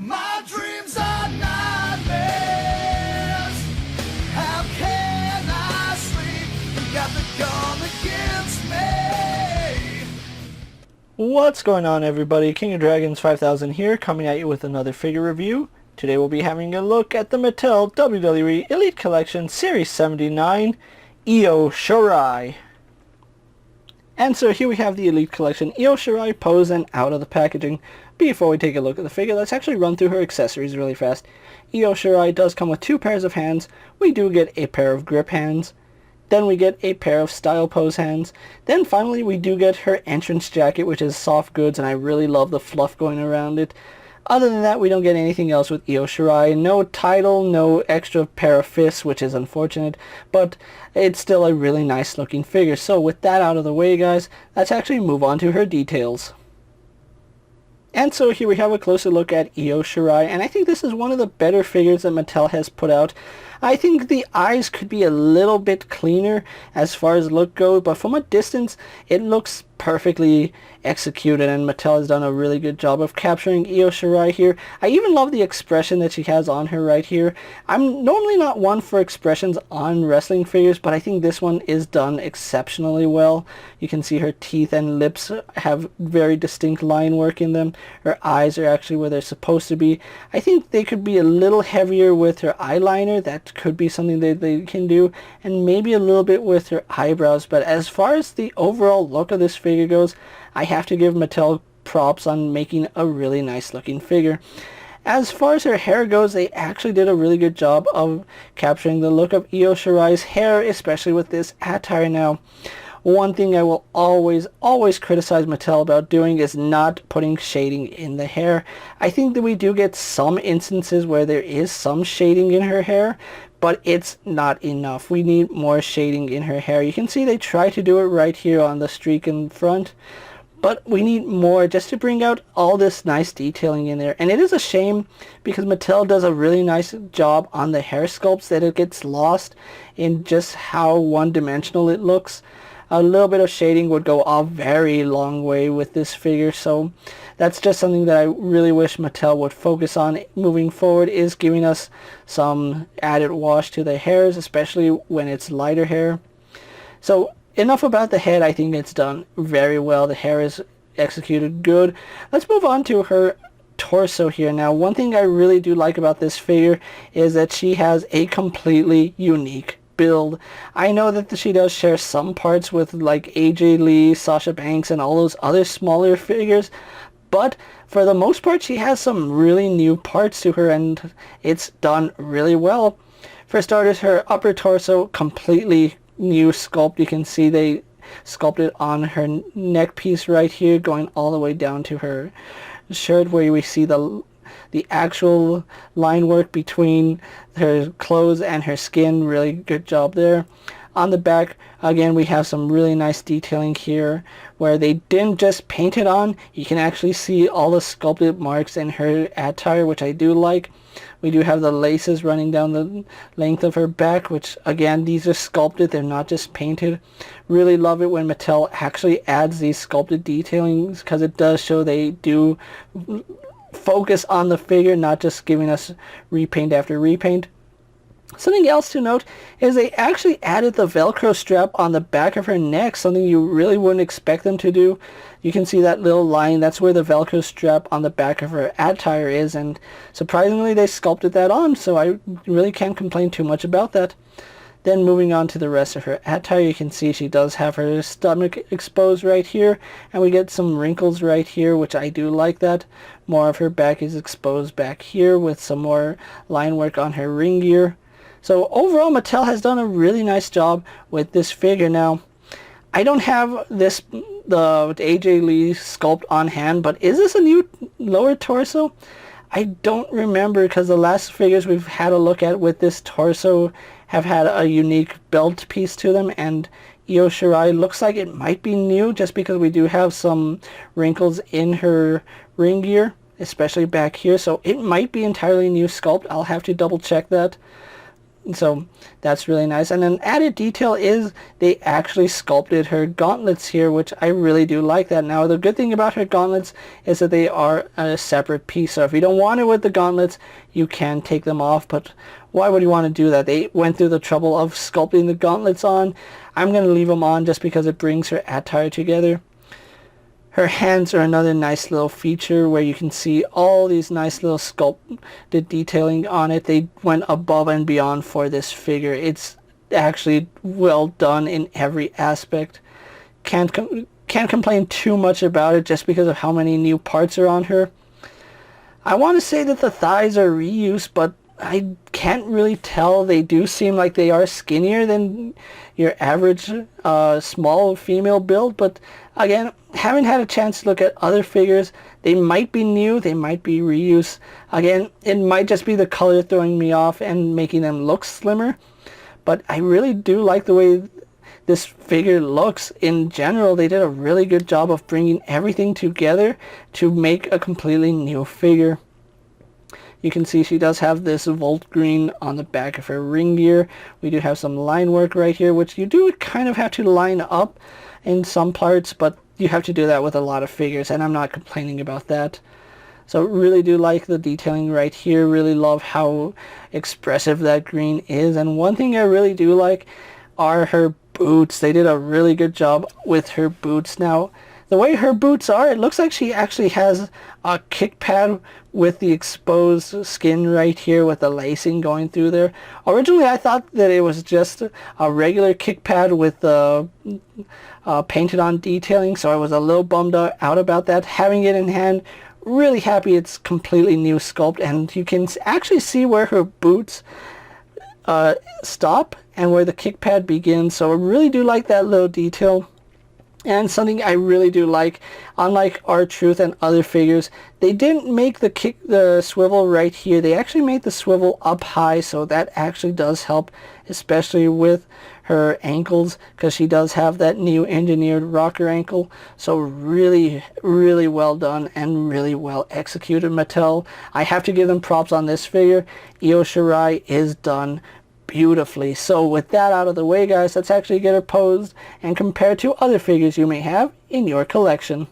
My dreams are nightmares. How can I sleep? You got the gun against me. What's going on, everybody? KingofDragons 5000 here, coming at you with another figure review. Today we'll be having a look at the Mattel WWE Elite Collection Series 79 Io Shirai. And so here we have the Elite Collection Io Shirai posed and out of the packaging. Before we take a look at the figure, let's actually run through her accessories really fast. Io Shirai does come with 2 pairs of hands. We do get a pair of grip hands. Then we get a pair of style pose hands. Then finally we do get her entrance jacket, which is soft goods, and I really love the fluff going around it. Other than that, we don't get anything else with Io Shirai. No title, no extra pair of fists, which is unfortunate, but it's still a really nice looking figure. So with that out of the way, guys, let's actually move on to her details. And so here we have a closer look at Io Shirai, and I think this is one of the better figures that Mattel has put out. I think the eyes could be a little bit cleaner as far as look goes, but from a distance it looks perfectly executed, and Mattel has done a really good job of capturing Io Shirai here. I even love the expression that she has on her right here. I'm normally not one for expressions on wrestling figures, but I think this one is done exceptionally well. You can see her teeth and lips have very distinct line work in them. Her eyes are actually where they're supposed to be. I think they could be a little heavier with her eyeliner. That could be something that they can do, and maybe a little bit with her eyebrows. But as far as the overall look of this figure goes, I have to give Mattel props on making a really nice looking figure. As far as her hair goes, they actually did a really good job of capturing the look of Io Shirai's hair, especially with this attire. Now, one thing I will always criticize Mattel about doing is not putting shading in the hair. I think that we do get some instances where there is some shading in her hair, but it's not enough. We need more shading in her hair. You can see they try to do it right here on the streak in front, but we need more just to bring out all this nice detailing in there. And it is a shame because Mattel does a really nice job on the hair sculpts that it gets lost in just how one-dimensional it looks. A little bit of shading would go a very long way with this figure, so that's just something that I really wish Mattel would focus on moving forward, is giving us some added wash to the hairs, especially when it's lighter hair. So enough about the head. I think it's done very well. The hair is executed good. Let's move on to her torso here. Now, one thing I really do like about this figure is that she has a completely unique build. I know that she does share some parts with like AJ Lee, Sasha Banks, and all those other smaller figures, but for the most part she has some really new parts to her, and it's done really well. For starters, her upper torso, completely new sculpt. You can see they sculpted on her neck piece right here, going all the way down to her shirt, where we see the actual line work between her clothes and her skin. Really good job there. On the back, again, we have some really nice detailing here where they didn't just paint it on. You can actually see all the sculpted marks in her attire, which I do like. We do have the laces running down the length of her back, which again, these are sculpted, they're not just painted. Really love it when Mattel actually adds these sculpted detailings, because it does show they do focus on the figure, not just giving us repaint after repaint. Something else to note is they actually added the Velcro strap on the back of her neck, something you really wouldn't expect them to do. You can see that little line, that's where the Velcro strap on the back of her attire is, and surprisingly they sculpted that on, so I really can't complain too much about that. Then moving on to the rest of her attire, you can see she does have her stomach exposed right here, and we get some wrinkles right here, which I do like that. More of her back is exposed back here with some more line work on her ring gear. So overall, Mattel has done a really nice job with this figure. Now, I don't have the AJ Lee sculpt on hand, but is this a new lower torso? I don't remember, because the last figures we've had a look at with this torso have had a unique belt piece to them, and Io Shirai looks like it might be new just because we do have some wrinkles in her ring gear, especially back here, so it might be entirely new sculpt. I'll have to double check that. So that's really nice. And an added detail is they actually sculpted her gauntlets here, which I really do like that. Now the good thing about her gauntlets is that they are a separate piece, so if you don't want it with the gauntlets, you can take them off, but why would you want to do that? They went through the trouble of sculpting the gauntlets on. I'm going to leave them on just because it brings her attire together. Her hands are another nice little feature where you can see all these nice little sculpted detailing on it. They went above and beyond for this figure. It's actually well done in every aspect. Can't complain too much about it just because of how many new parts are on her. I want to say that the thighs are reused, but I can't really tell. They do seem like they are skinnier than your average small female build, but again, haven't had a chance to look at other figures. They might be new, they might be reused. Again, it might just be the color throwing me off and making them look slimmer, but I really do like the way this figure looks. In general, they did a really good job of bringing everything together to make a completely new figure. You can see she does have this volt green on the back of her ring gear. We do have some line work right here, which you do kind of have to line up in some parts, but you have to do that with a lot of figures, and I'm not complaining about that. So really do like the detailing right here. Really love how expressive that green is. And one thing I really do like are her boots. They did a really good job with her boots. Now, the way her boots are, it looks like she actually has a kick pad with the exposed skin right here with the lacing going through there. Originally, I thought that it was just a regular kick pad with painted on detailing, so I was a little bummed out about that. Having it in hand, really happy it's completely new sculpt, and you can actually see where her boots stop and where the kick pad begins, so I really do like that little detail. And something I really do like, unlike R-Truth and other figures, they didn't make the swivel right here. They actually made the swivel up high, so that actually does help, especially with her ankles, because she does have that new engineered rocker ankle. So really, really well done and really well executed, Mattel. I have to give them props on this figure. Io Shirai is done beautifully. So with that out of the way, guys, let's actually get her posed and compare to other figures you may have in your collection.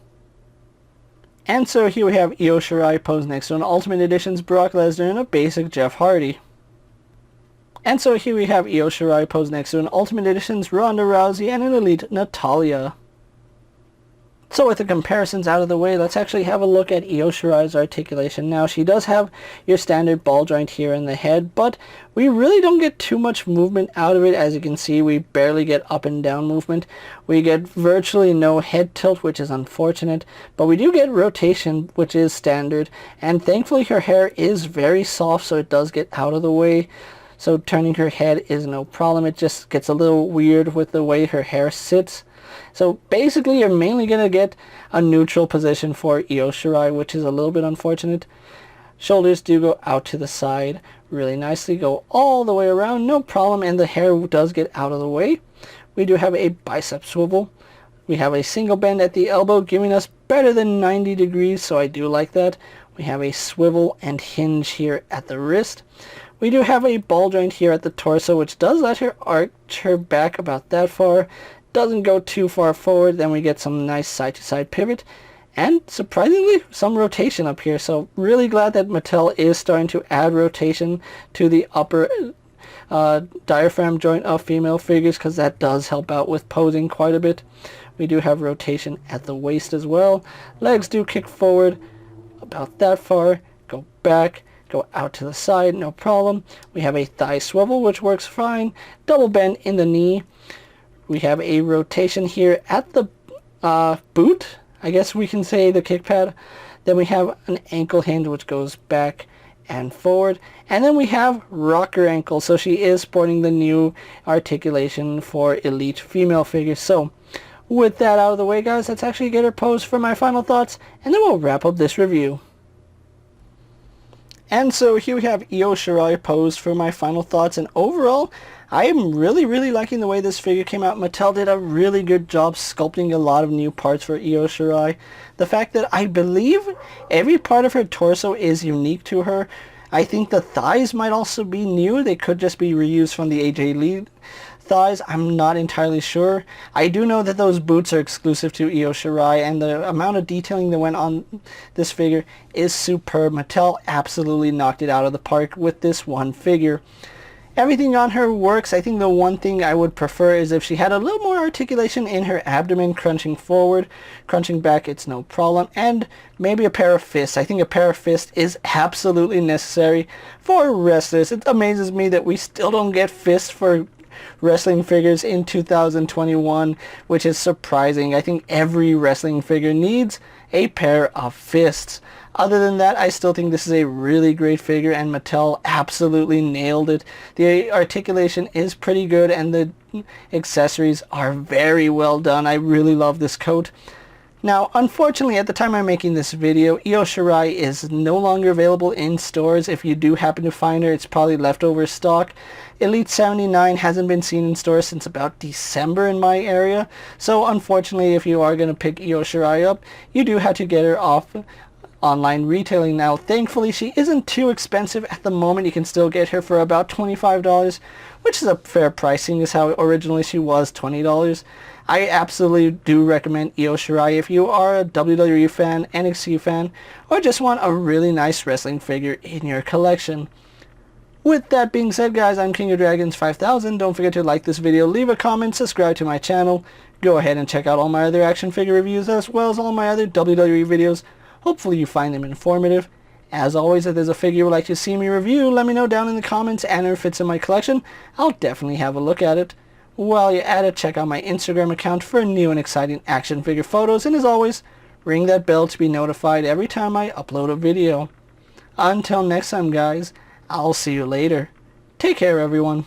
And so here we have Io Shirai posed next to an Ultimate Edition's Brock Lesnar and a basic Jeff Hardy. And so here we have Io Shirai posed next to an Ultimate Edition's Ronda Rousey and an Elite Natalya. So with the comparisons out of the way, let's actually have a look at Io Shirai's articulation. Now, she does have your standard ball joint here in the head, but we really don't get too much movement out of it. As you can see, we barely get up and down movement. We get virtually no head tilt, which is unfortunate, but we do get rotation, which is standard. And thankfully, her hair is very soft, so it does get out of the way. So turning her head is no problem. It just gets a little weird with the way her hair sits. So basically, you're mainly going to get a neutral position for Io Shirai, which is a little bit unfortunate. Shoulders do go out to the side really nicely, go all the way around, no problem, and the hair does get out of the way. We do have a bicep swivel. We have a single bend at the elbow, giving us better than 90 degrees, so I do like that. We have a swivel and hinge here at the wrist. We do have a ball joint here at the torso, which does let her arch her back about that far. Doesn't go too far forward. Then we get some nice side-to-side pivot, and surprisingly some rotation up here. So really glad that Mattel is starting to add rotation to the upper diaphragm joint of female figures, because that does help out with posing quite a bit. We do have rotation at the waist as well. Legs do kick forward about that far, go back, go out to the side, no problem. We have a thigh swivel, which works fine. Double bend in the knee. We have a rotation here at the boot, I guess we can say the kick pad. Then we have an ankle hinge, which goes back and forward. And then we have rocker ankle, so she is sporting the new articulation for elite female figures. So with that out of the way, guys, let's actually get her posed for my final thoughts, and then we'll wrap up this review. And so here we have Io Shirai posed for my final thoughts, and overall, I am really, really liking the way this figure came out. Mattel did a really good job sculpting a lot of new parts for Io Shirai. The fact that I believe every part of her torso is unique to her. I think the thighs might also be new. They could just be reused from the AJ Lee thighs. I'm not entirely sure. I do know that those boots are exclusive to Io Shirai, and the amount of detailing that went on this figure is superb. Mattel absolutely knocked it out of the park with this one figure. Everything on her works. I think the one thing I would prefer is if she had a little more articulation in her abdomen, crunching forward, crunching back, it's no problem, and maybe a pair of fists. I think a pair of fists is absolutely necessary for wrestlers. It amazes me that we still don't get fists for wrestling figures in 2021, which is surprising. I think every wrestling figure needs a pair of fists. Other than that, I still think this is a really great figure, and Mattel absolutely nailed it. The articulation is pretty good, and the accessories are very well done. I really love this coat. Now, unfortunately, at the time I'm making this video, Io Shirai is no longer available in stores. If you do happen to find her, it's probably leftover stock. Elite 79 hasn't been seen in stores since about December in my area. So, unfortunately, if you are going to pick Io Shirai up, you do have to get her off online retailing now. Thankfully, she isn't too expensive at the moment. You can still get her for about $25, which is a fair pricing, is how originally she was $20. I absolutely do recommend Io Shirai if you are a WWE fan, NXT fan, or just want a really nice wrestling figure in your collection. With that being said, guys, I'm KingofDragons 5000. Don't forget to like this video, leave a comment, subscribe to my channel. Go ahead and check out all my other action figure reviews as well as all my other WWE videos. Hopefully you find them informative. As always, if there's a figure you would like to see me review, let me know down in the comments, and if it fits in my collection, I'll definitely have a look at it. While you're at it, check out my Instagram account for new and exciting action figure photos, and as always, ring that bell to be notified every time I upload a video. Until next time, guys, I'll see you later. Take care, everyone.